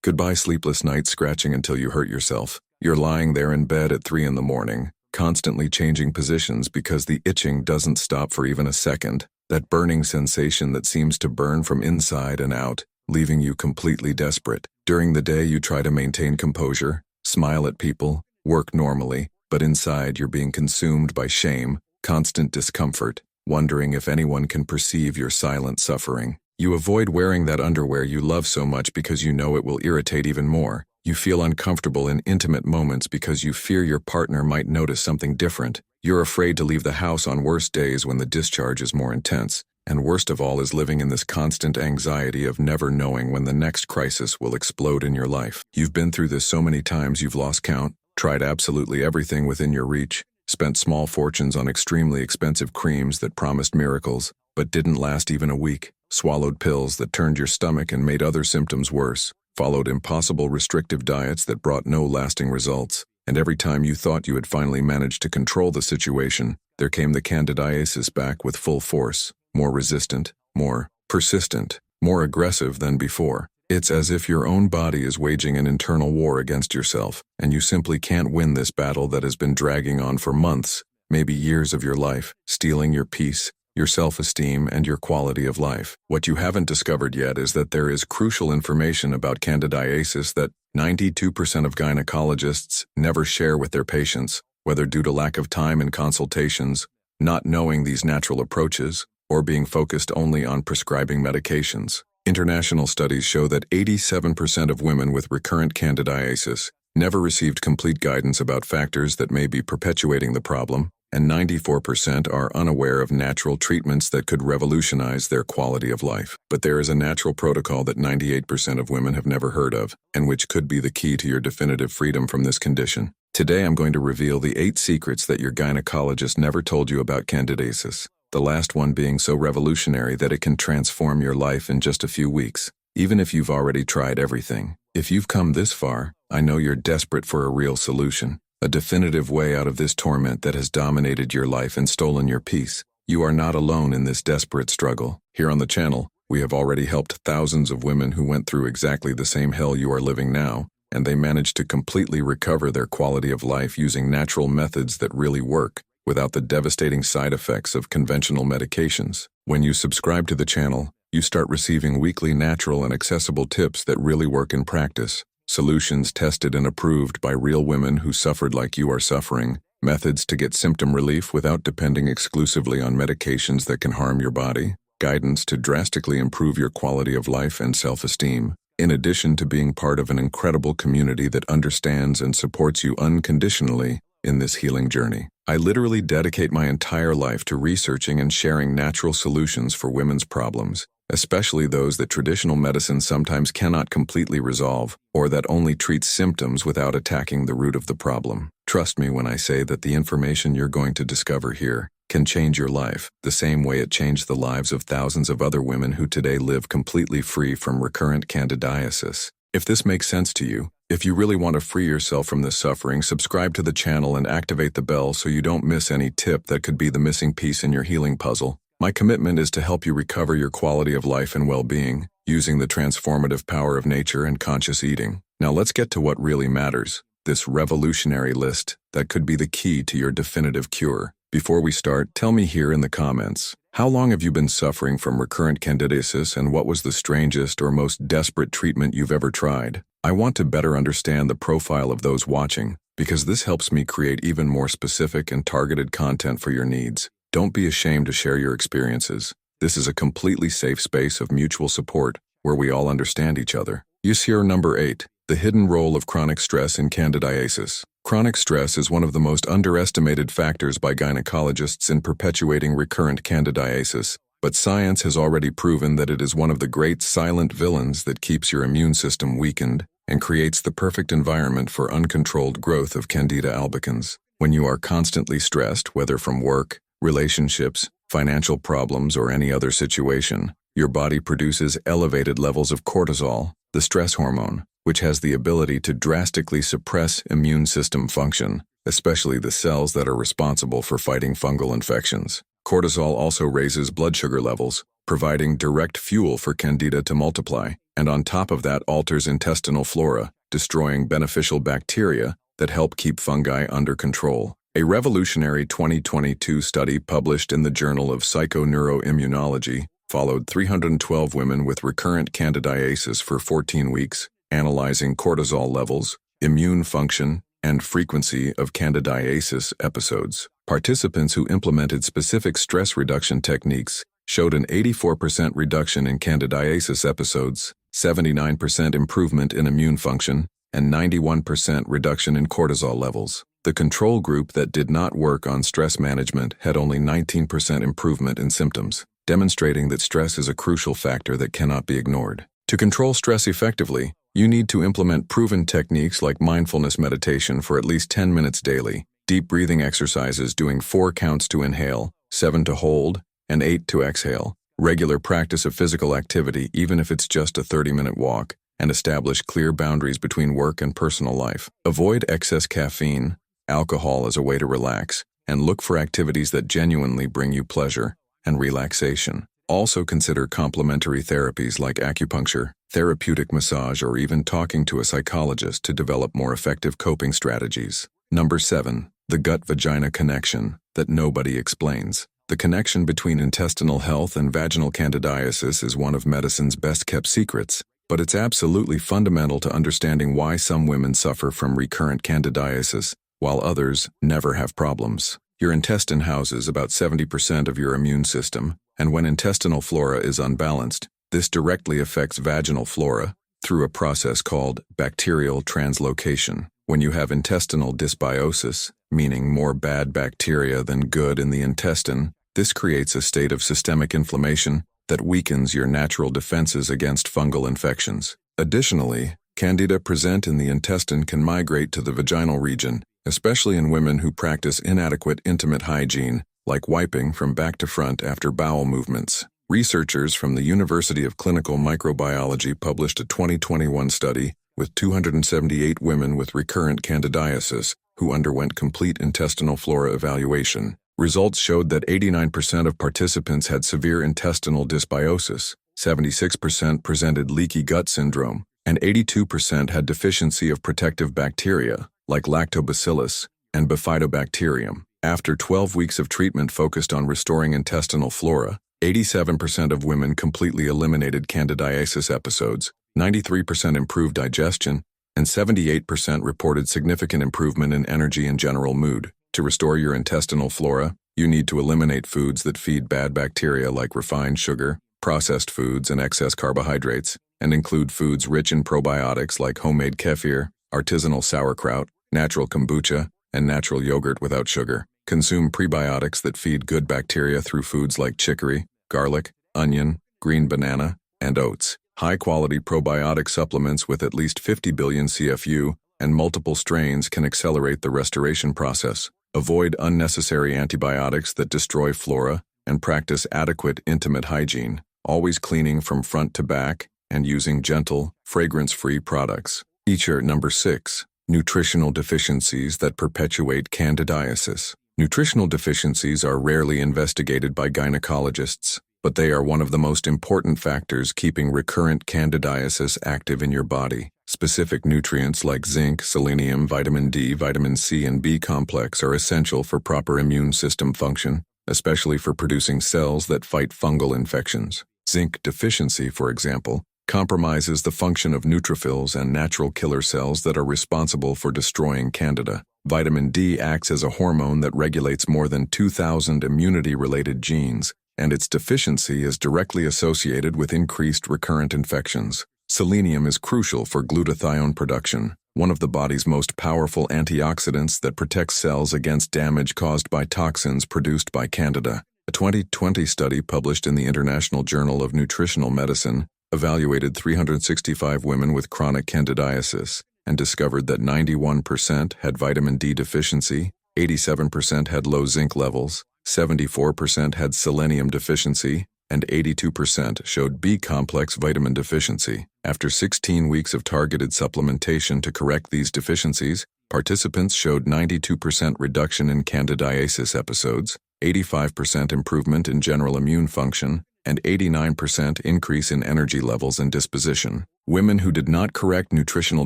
Goodbye sleepless nights scratching until you hurt yourself. You're lying there in bed at 3 in the morning, constantly changing positions because the itching doesn't stop for even a second. That burning sensation that seems to burn from inside and out, leaving you completely desperate. During the day you try to maintain composure, smile at people, work normally, but inside you're being consumed by shame, constant discomfort, wondering if anyone can perceive your silent suffering. You avoid wearing that underwear you love so much because you know it will irritate even more. You feel uncomfortable in intimate moments because you fear your partner might notice something different. You're afraid to leave the house on worse days when the discharge is more intense. And worst of all is living in this constant anxiety of never knowing when the next crisis will explode in your life. You've been through this so many times you've lost count, tried absolutely everything within your reach, spent small fortunes on extremely expensive creams that promised miracles, but didn't last even a week, swallowed pills that turned your stomach and made other symptoms worse, followed impossible restrictive diets that brought no lasting results, and every time you thought you had finally managed to control the situation, there came the candidiasis back with full force, more resistant, more persistent, more aggressive than before. It's as if your own body is waging an internal war against yourself, and you simply can't win this battle that has been dragging on for months, maybe years of your life, stealing your peace, your self-esteem, and your quality of life. What you haven't discovered yet is that there is crucial information about candidiasis that 92% of gynecologists never share with their patients, whether due to lack of time in consultations, not knowing these natural approaches, or being focused only on prescribing medications. International studies show that 87% of women with recurrent candidiasis never received complete guidance about factors that may be perpetuating the problem, and 94% are unaware of natural treatments that could revolutionize their quality of life. But there is a natural protocol that 98% of women have never heard of, and which could be the key to your definitive freedom from this condition. Today I'm going to reveal the 8 secrets that your gynecologist never told you about candidiasis. The last one being so revolutionary that it can transform your life in just a few weeks, even if you've already tried everything. If you've come this far, I know you're desperate for a real solution, a definitive way out of this torment that has dominated your life and stolen your peace. You are not alone in this desperate struggle. Here on the channel, we have already helped thousands of women who went through exactly the same hell you are living now, and they managed to completely recover their quality of life using natural methods that really work, without the devastating side effects of conventional medications. When you subscribe to the channel, you start receiving weekly natural and accessible tips that really work in practice, solutions tested and approved by real women who suffered like you are suffering, methods to get symptom relief without depending exclusively on medications that can harm your body, guidance to drastically improve your quality of life and self-esteem, in addition to being part of an incredible community that understands and supports you unconditionally in this healing journey. I literally dedicate my entire life to researching and sharing natural solutions for women's problems, especially those that traditional medicine sometimes cannot completely resolve, or that only treats symptoms without attacking the root of the problem. Trust me when I say that the information you're going to discover here can change your life, the same way it changed the lives of thousands of other women who today live completely free from recurrent candidiasis. If this makes sense to you, if you really want to free yourself from this suffering, subscribe to the channel and activate the bell so you don't miss any tip that could be the missing piece in your healing puzzle. My commitment is to help you recover your quality of life and well-being, using the transformative power of nature and conscious eating. Now let's get to what really matters, this revolutionary list that could be the key to your definitive cure. Before we start, tell me here in the comments, how long have you been suffering from recurrent candidiasis, and what was the strangest or most desperate treatment you've ever tried? I want to better understand the profile of those watching, because this helps me create even more specific and targeted content for your needs. Don't be ashamed to share your experiences. This is a completely safe space of mutual support, where we all understand each other. Use here number 8, the hidden role of chronic stress in candidiasis. Chronic stress is one of the most underestimated factors by gynecologists in perpetuating recurrent candidiasis, but science has already proven that it is one of the great silent villains that keeps your immune system weakened and creates the perfect environment for uncontrolled growth of Candida albicans. When you are constantly stressed, whether from work, relationships, financial problems, or any other situation, your body produces elevated levels of cortisol, the stress hormone, which has the ability to drastically suppress immune system function, especially the cells that are responsible for fighting fungal infections. Cortisol also raises blood sugar levels, providing direct fuel for Candida to multiply, and on top of that alters intestinal flora, destroying beneficial bacteria that help keep fungi under control. A revolutionary 2022 study published in the Journal of Psychoneuroimmunology followed 312 women with recurrent candidiasis for 14 weeks, analyzing cortisol levels, immune function, and frequency of candidiasis episodes. Participants who implemented specific stress reduction techniques showed an 84% reduction in candidiasis episodes, 79% improvement in immune function, and 91% reduction in cortisol levels. The control group that did not work on stress management had only 19% improvement in symptoms, demonstrating that stress is a crucial factor that cannot be ignored. To control stress effectively, you need to implement proven techniques like mindfulness meditation for at least 10 minutes daily, deep breathing exercises doing 4 counts to inhale, 7 to hold, and 8 to exhale, regular practice of physical activity even if it's just a 30-minute walk, and establish clear boundaries between work and personal life. Avoid excess caffeine, alcohol as a way to relax, and look for activities that genuinely bring you pleasure and relaxation. Also consider complementary therapies like acupuncture, therapeutic massage, or even talking to a psychologist to develop more effective coping strategies. Number 7. The gut-vagina connection that nobody explains. The connection between intestinal health and vaginal candidiasis is one of medicine's best-kept secrets, but it's absolutely fundamental to understanding why some women suffer from recurrent candidiasis, while others never have problems. Your intestine houses about 70% of your immune system, and when intestinal flora is unbalanced, this directly affects vaginal flora through a process called bacterial translocation. When you have intestinal dysbiosis, meaning more bad bacteria than good in the intestine, this creates a state of systemic inflammation that weakens your natural defenses against fungal infections. Additionally, Candida present in the intestine can migrate to the vaginal region, especially in women who practice inadequate intimate hygiene, like wiping from back to front after bowel movements. Researchers from the University of Clinical Microbiology published a 2021 study with 278 women with recurrent candidiasis who underwent complete intestinal flora evaluation. Results showed that 89% of participants had severe intestinal dysbiosis, 76% presented leaky gut syndrome, and 82% had deficiency of protective bacteria, like lactobacillus and bifidobacterium. After 12 weeks of treatment focused on restoring intestinal flora, 87% of women completely eliminated candidiasis episodes, 93% improved digestion, and 78% reported significant improvement in energy and general mood. To restore your intestinal flora, you need to eliminate foods that feed bad bacteria like refined sugar, processed foods, and excess carbohydrates, and include foods rich in probiotics like homemade kefir, artisanal sauerkraut, natural kombucha, and natural yogurt without sugar. Consume prebiotics that feed good bacteria through foods like chicory, garlic, onion, green banana, and oats. High-quality probiotic supplements with at least 50 billion CFU and multiple strains can accelerate the restoration process. Avoid unnecessary antibiotics that destroy flora and practice adequate intimate hygiene, always cleaning from front to back and using gentle, fragrance-free products. Number 6. Nutritional deficiencies that perpetuate candidiasis. Nutritional deficiencies are rarely investigated by gynecologists, but they are one of the most important factors keeping recurrent candidiasis active in your body. Specific nutrients like zinc, selenium, vitamin D, vitamin C, and B complex are essential for proper immune system function, especially for producing cells that fight fungal infections. Zinc deficiency, for example, compromises the function of neutrophils and natural killer cells that are responsible for destroying Candida. Vitamin D acts as a hormone that regulates more than 2,000 immunity-related genes, and its deficiency is directly associated with increased recurrent infections. Selenium is crucial for glutathione production, one of the body's most powerful antioxidants that protects cells against damage caused by toxins produced by Candida. A 2020 study published in the International Journal of Nutritional Medicine evaluated 365 women with chronic candidiasis and discovered that 91% had vitamin D deficiency, 87% had low zinc levels, 74% had selenium deficiency, and 82% showed B-complex vitamin deficiency. After 16 weeks of targeted supplementation to correct these deficiencies, participants showed 92% reduction in candidiasis episodes, 85% improvement in general immune function, and 89% increase in energy levels and disposition. Women who did not correct nutritional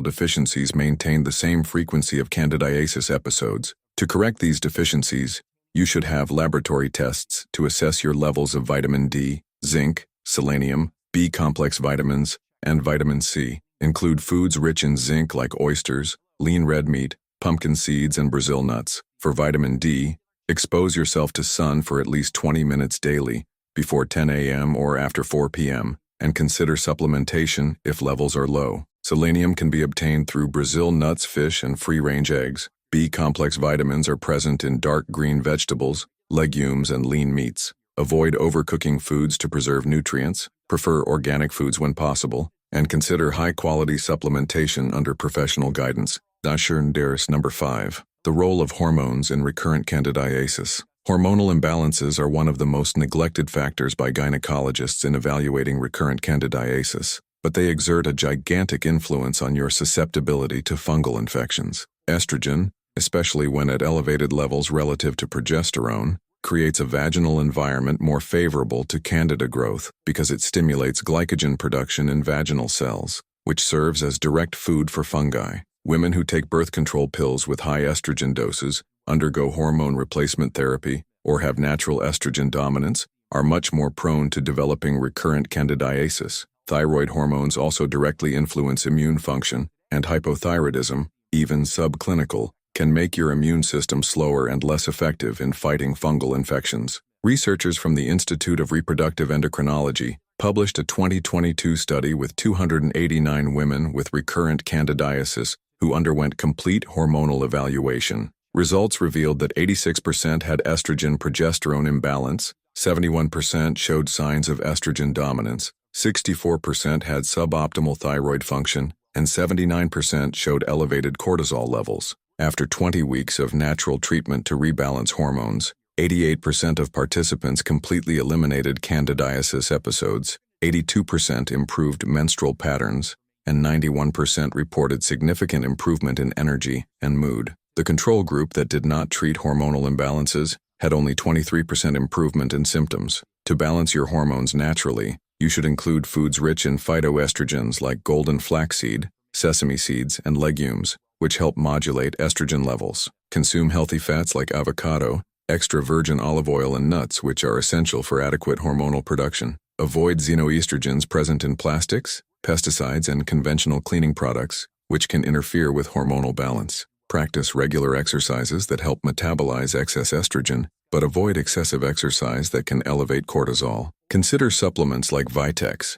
deficiencies maintained the same frequency of candidiasis episodes. To correct these deficiencies, you should have laboratory tests to assess your levels of vitamin D, zinc, selenium, B-complex vitamins, and vitamin C. Include foods rich in zinc like oysters, lean red meat, pumpkin seeds, and Brazil nuts. For vitamin D, expose yourself to sun for at least 20 minutes daily, before 10 a.m. or after 4 p.m., and consider supplementation if levels are low. Selenium can be obtained through Brazil nuts, fish, and free-range eggs. B-complex vitamins are present in dark green vegetables, legumes, and lean meats. Avoid overcooking foods to preserve nutrients, prefer organic foods when possible, and consider high-quality supplementation under professional guidance. Number 5. The role of hormones in recurrent candidiasis. Hormonal imbalances are one of the most neglected factors by gynecologists in evaluating recurrent candidiasis, but they exert a gigantic influence on your susceptibility to fungal infections. Estrogen, especially when at elevated levels relative to progesterone, creates a vaginal environment more favorable to candida growth because it stimulates glycogen production in vaginal cells, which serves as direct food for fungi. Women who take birth control pills with high estrogen doses, undergo hormone replacement therapy, or have natural estrogen dominance are much more prone to developing recurrent candidiasis. Thyroid hormones also directly influence immune function, and hypothyroidism, even subclinical, can make your immune system slower and less effective in fighting fungal infections. Researchers from the Institute of Reproductive Endocrinology published a 2022 study with 289 women with recurrent candidiasis who underwent complete hormonal evaluation. Results revealed that 86% had estrogen-progesterone imbalance, 71% showed signs of estrogen dominance, 64% had suboptimal thyroid function, and 79% showed elevated cortisol levels. After 20 weeks of natural treatment to rebalance hormones, 88% of participants completely eliminated candidiasis episodes, 82% improved menstrual patterns, and 91% reported significant improvement in energy and mood. The control group that did not treat hormonal imbalances had only 23% improvement in symptoms. To balance your hormones naturally, you should include foods rich in phytoestrogens like golden flaxseed, sesame seeds, and legumes, which help modulate estrogen levels. Consume healthy fats like avocado, extra virgin olive oil, and nuts, which are essential for adequate hormonal production. Avoid xenoestrogens present in plastics, pesticides, and conventional cleaning products, which can interfere with hormonal balance. Practice regular exercises that help metabolize excess estrogen, but avoid excessive exercise that can elevate cortisol. Consider supplements like Vitex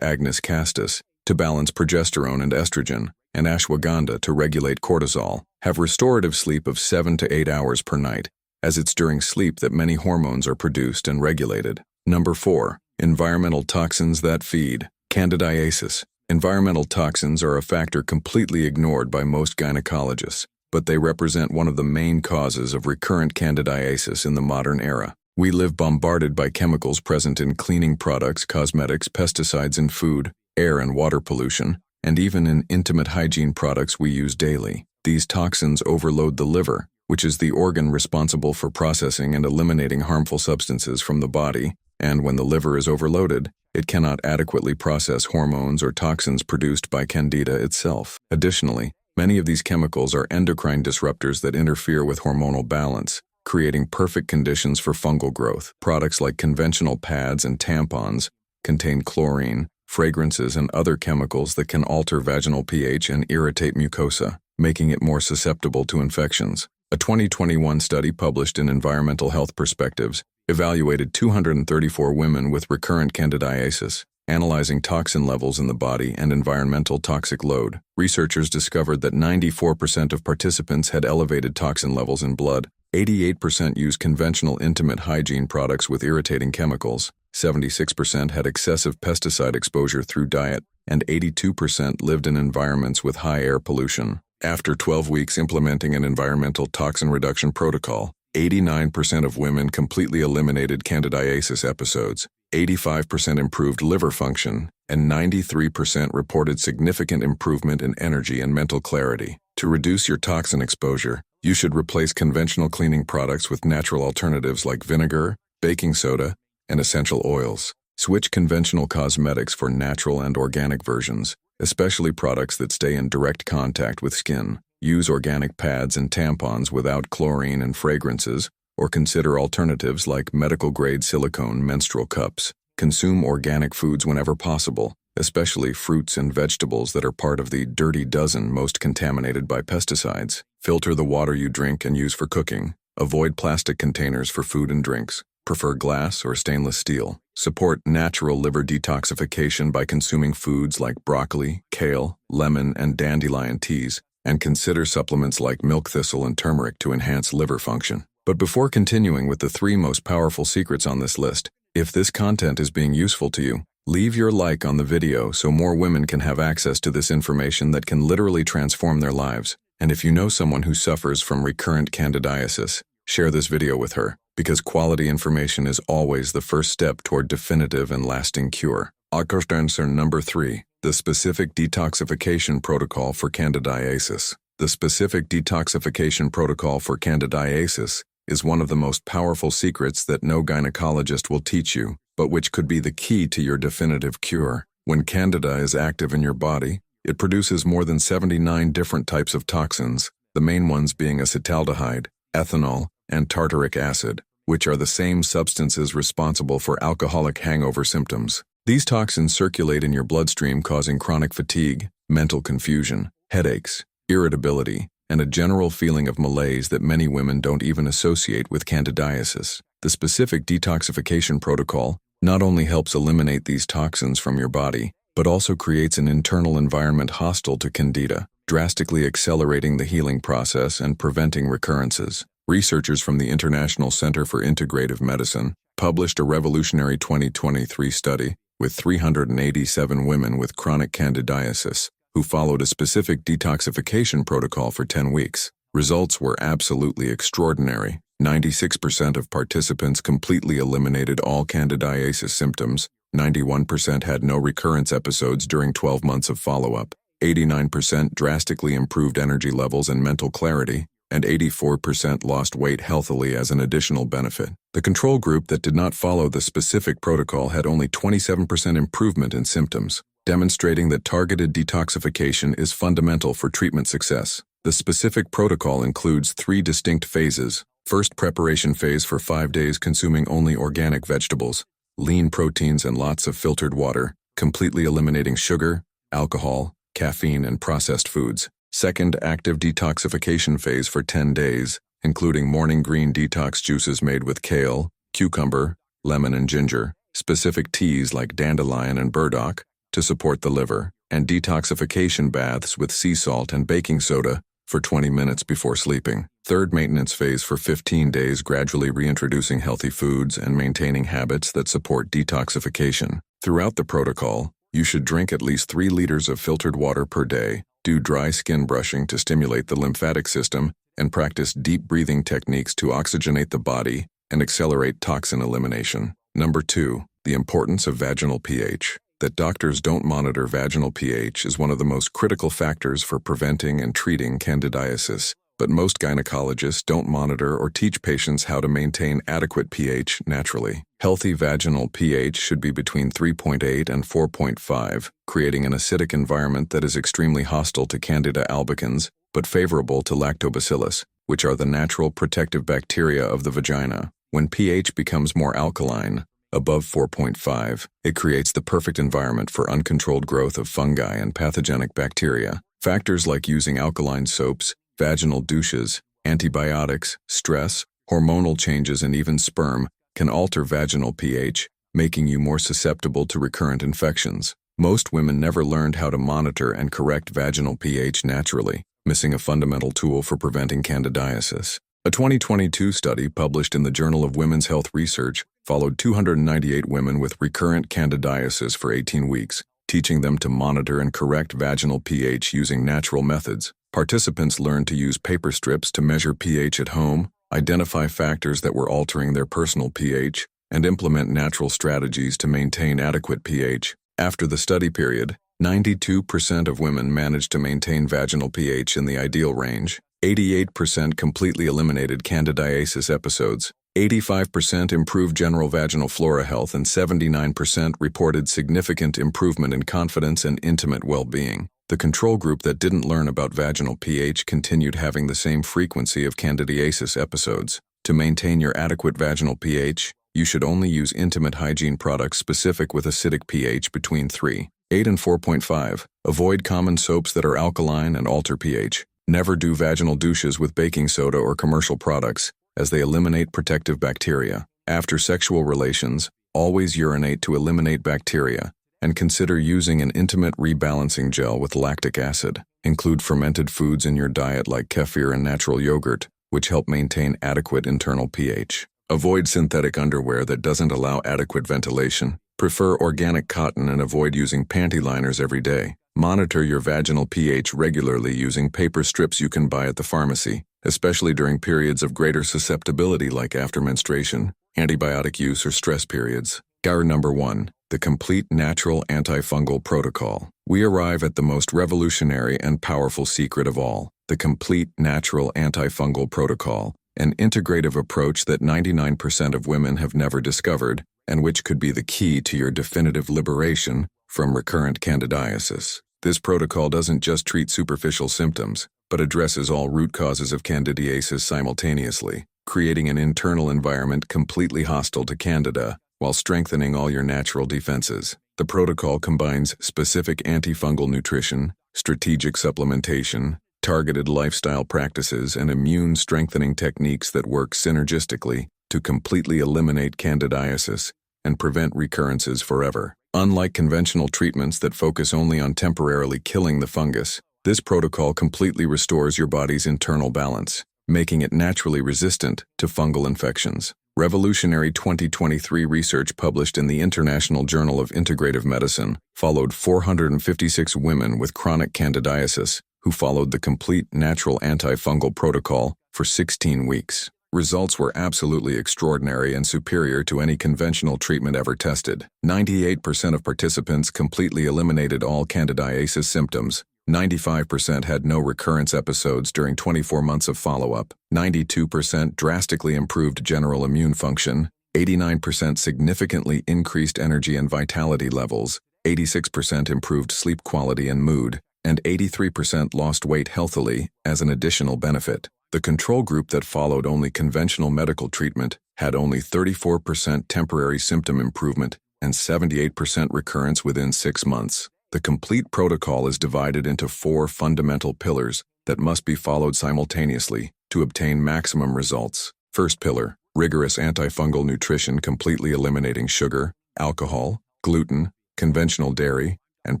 agnus castus, to balance progesterone and estrogen, and ashwagandha to regulate cortisol. Have restorative sleep of 7 to 8 hours per night, as it's during sleep that many hormones are produced and regulated. Number 4. Environmental toxins that feed candidiasis. Environmental toxins are a factor completely ignored by most gynecologists, but they represent one of the main causes of recurrent candidiasis in the modern era. We live bombarded by chemicals present in cleaning products, cosmetics, pesticides in food, air and water pollution, and even in intimate hygiene products we use daily. These toxins overload the liver, which is the organ responsible for processing and eliminating harmful substances from the body, and when the liver is overloaded, it cannot adequately process hormones or toxins produced by candida itself. Additionally, many of these chemicals are endocrine disruptors that interfere with hormonal balance, creating perfect conditions for fungal growth. Products like conventional pads and tampons contain chlorine, fragrances, and other chemicals that can alter vaginal pH and irritate mucosa, making it more susceptible to infections. A 2021 study published in Environmental Health Perspectives evaluated 234 women with recurrent candidiasis, analyzing toxin levels in the body and environmental toxic load. Researchers discovered that 94% of participants had elevated toxin levels in blood, 88% used conventional intimate hygiene products with irritating chemicals, 76% had excessive pesticide exposure through diet, and 82% lived in environments with high air pollution. After 12 weeks implementing an environmental toxin reduction protocol, 89% of women completely eliminated candidiasis episodes, 85% improved liver function, and 93% reported significant improvement in energy and mental clarity. To reduce your toxin exposure, you should replace conventional cleaning products with natural alternatives like vinegar, baking soda, and essential oils. Switch conventional cosmetics for natural and organic versions, especially products that stay in direct contact with skin. Use organic pads and tampons without chlorine and fragrances, or consider alternatives like medical-grade silicone menstrual cups. Consume organic foods whenever possible, especially fruits and vegetables that are part of the dirty dozen most contaminated by pesticides. Filter the water you drink and use for cooking. Avoid plastic containers for food and drinks. Prefer glass or stainless steel. Support natural liver detoxification by consuming foods like broccoli, kale, lemon, and dandelion teas, and consider supplements like milk thistle and turmeric to enhance liver function. But before continuing with the 3 most powerful secrets on this list, if this content is being useful to you, leave your like on the video so more women can have access to this information that can literally transform their lives. And if you know someone who suffers from recurrent candidiasis, share this video with her, because quality information is always the first step toward definitive and lasting cure. Answer number 3. The specific detoxification protocol for candidiasis. The specific detoxification protocol for candidiasis is one of the most powerful secrets that no gynecologist will teach you, but which could be the key to your definitive cure. When candida is active in your body, it produces more than 79 different types of toxins, the main ones being acetaldehyde, ethanol, and tartaric acid, which are the same substances responsible for alcoholic hangover symptoms. These toxins circulate in your bloodstream, causing chronic fatigue, mental confusion, headaches, irritability, and a general feeling of malaise that many women don't even associate with candidiasis. The specific detoxification protocol not only helps eliminate these toxins from your body, but also creates an internal environment hostile to candida, drastically accelerating the healing process and preventing recurrences. Researchers from the International Center for Integrative Medicine published a revolutionary 2023 study with 387 women with chronic candidiasis who followed a specific detoxification protocol for 10 weeks. Results were absolutely extraordinary. 96% of participants completely eliminated all candidiasis symptoms, 91% had no recurrence episodes during 12 months of follow-up, 89% drastically improved energy levels and mental clarity, and 84% lost weight healthily as an additional benefit. The control group that did not follow the specific protocol had only 27% improvement in symptoms, demonstrating that targeted detoxification is fundamental for treatment success. The specific protocol includes 3 distinct phases. First, preparation phase for 5 days consuming only organic vegetables, lean proteins and lots of filtered water, completely eliminating sugar, alcohol, caffeine, and processed foods. Second, active detoxification phase for 10 days, including morning green detox juices made with kale, cucumber, lemon, and ginger, specific teas like dandelion and burdock to support the liver, and detoxification baths with sea salt and baking soda for 20 minutes before sleeping. Third, maintenance phase for 15 days, gradually reintroducing healthy foods and maintaining habits that support detoxification. Throughout the protocol, you should drink at least 3 liters of filtered water per day, do dry skin brushing to stimulate the lymphatic system, and practice deep breathing techniques to oxygenate the body and accelerate toxin elimination. Number 2, the importance of vaginal pH. That doctors don't monitor vaginal pH is one of the most critical factors for preventing and treating candidiasis, but most gynecologists don't monitor or teach patients how to maintain adequate pH naturally. Healthy vaginal pH should be between 3.8 and 4.5, creating an acidic environment that is extremely hostile to Candida albicans, but favorable to lactobacillus, which are the natural protective bacteria of the vagina. When pH becomes more alkaline, above 4.5, it creates the perfect environment for uncontrolled growth of fungi and pathogenic bacteria. Factors like using alkaline soaps, vaginal douches, antibiotics, stress, hormonal changes, and even sperm can alter vaginal pH, making you more susceptible to recurrent infections. Most women never learned how to monitor and correct vaginal pH naturally, missing a fundamental tool for preventing candidiasis. A 2022 study published in the Journal of Women's Health Research followed 298 women with recurrent candidiasis for 18 weeks, teaching them to monitor and correct vaginal pH using natural methods. Participants learned to use paper strips to measure pH at home, identify factors that were altering their personal pH, and implement natural strategies to maintain adequate pH. After the study period, 92% of women managed to maintain vaginal pH in the ideal range. 88% completely eliminated candidiasis episodes. 85% improved general vaginal flora health, and 79% reported significant improvement in confidence and intimate well-being. The control group that didn't learn about vaginal pH continued having the same frequency of candidiasis episodes. To maintain your adequate vaginal pH, you should only use intimate hygiene products specific with acidic pH between 3.8 and 4.5. Avoid common soaps that are alkaline and alter pH. Never do vaginal douches with baking soda or commercial products, as they eliminate protective bacteria. After sexual relations, always urinate to eliminate bacteria, and consider using an intimate rebalancing gel with lactic acid. Include fermented foods in your diet like kefir and natural yogurt, which help maintain adequate internal pH. Avoid synthetic underwear that doesn't allow adequate ventilation. Prefer organic cotton and avoid using panty liners every day. Monitor your vaginal pH regularly using paper strips you can buy at the pharmacy, especially during periods of greater susceptibility like after menstruation, antibiotic use, or stress periods. Gear number 1. The Complete Natural Antifungal Protocol. We arrive at the most revolutionary and powerful secret of all, the Complete Natural Antifungal Protocol, an integrative approach that 99% of women have never discovered, and which could be the key to your definitive liberation from recurrent candidiasis. This protocol doesn't just treat superficial symptoms, but addresses all root causes of candidiasis simultaneously, creating an internal environment completely hostile to candida, while strengthening all your natural defenses. The protocol combines specific antifungal nutrition, strategic supplementation, targeted lifestyle practices, and immune-strengthening techniques that work synergistically to completely eliminate candidiasis and prevent recurrences forever. Unlike conventional treatments that focus only on temporarily killing the fungus, this protocol completely restores your body's internal balance, making it naturally resistant to fungal infections. Revolutionary 2023 research published in the International Journal of Integrative Medicine followed 456 women with chronic candidiasis who followed the Complete Natural Antifungal Protocol for 16 weeks. Results were absolutely extraordinary and superior to any conventional treatment ever tested. 98% of participants completely eliminated all candidiasis symptoms. 95% had no recurrence episodes during 24 months of follow-up. 92% drastically improved general immune function. 89% significantly increased energy and vitality levels. 86% improved sleep quality and mood. And 83% lost weight healthily as an additional benefit. The control group that followed only conventional medical treatment had only 34% temporary symptom improvement and 78% recurrence within 6 months. The complete protocol is divided into 4 fundamental pillars that must be followed simultaneously to obtain maximum results. First pillar, rigorous antifungal nutrition, completely eliminating sugar, alcohol, gluten, conventional dairy, and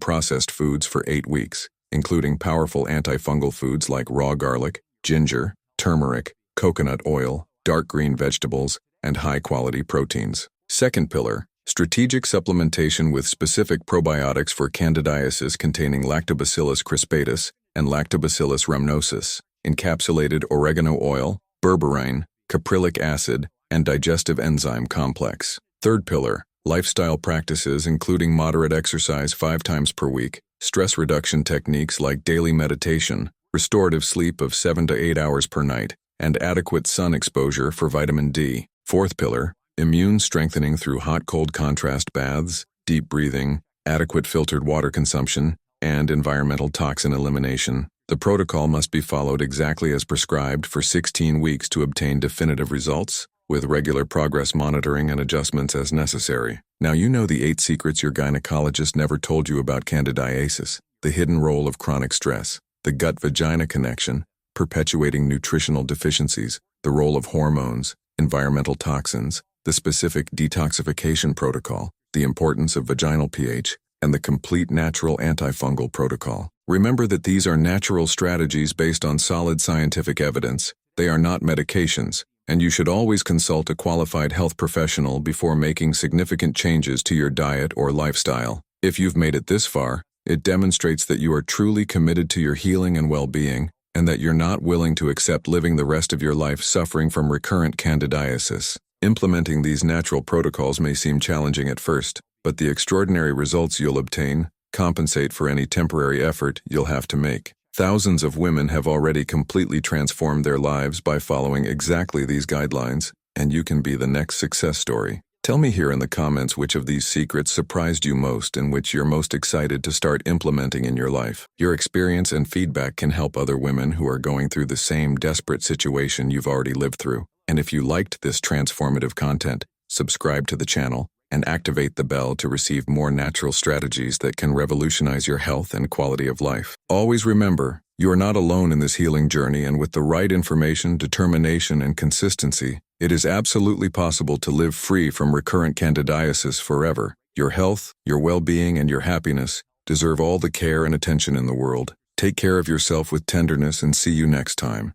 processed foods for 8 weeks, including powerful antifungal foods like raw garlic, ginger, turmeric, coconut oil, dark green vegetables, and high-quality proteins. Second pillar, strategic supplementation with specific probiotics for candidiasis containing Lactobacillus crispatus and Lactobacillus rhamnosus, encapsulated oregano oil, berberine, caprylic acid, and digestive enzyme complex. Third pillar, lifestyle practices including moderate exercise 5 times per week, stress reduction techniques like daily meditation, restorative sleep of 7 to 8 hours per night, and adequate sun exposure for vitamin D. Fourth pillar, immune strengthening through hot-cold contrast baths, deep breathing, adequate filtered water consumption, and environmental toxin elimination. The protocol must be followed exactly as prescribed for 16 weeks to obtain definitive results, with regular progress monitoring and adjustments as necessary. Now you know the 8 secrets your gynecologist never told you about candidiasis, the hidden role of chronic stress, the gut-vagina connection, perpetuating nutritional deficiencies, the role of hormones, environmental toxins, the specific detoxification protocol, the importance of vaginal pH, and the complete natural antifungal protocol. Remember that these are natural strategies based on solid scientific evidence. They are not medications, and you should always consult a qualified health professional before making significant changes to your diet or lifestyle. If you've made it this far, it demonstrates that you are truly committed to your healing and well-being, and that you're not willing to accept living the rest of your life suffering from recurrent candidiasis. Implementing these natural protocols may seem challenging at first, but the extraordinary results you'll obtain compensate for any temporary effort you'll have to make. Thousands of women have already completely transformed their lives by following exactly these guidelines, and you can be the next success story. Tell me here in the comments which of these secrets surprised you most and which you're most excited to start implementing in your life. Your experience and feedback can help other women who are going through the same desperate situation you've already lived through. And if you liked this transformative content, subscribe to the channel and activate the bell to receive more natural strategies that can revolutionize your health and quality of life. Always remember, you are not alone in this healing journey, and with the right information, determination, and consistency, it is absolutely possible to live free from recurrent candidiasis forever. Your health, your well-being, and your happiness deserve all the care and attention in the world. Take care of yourself with tenderness and see you next time.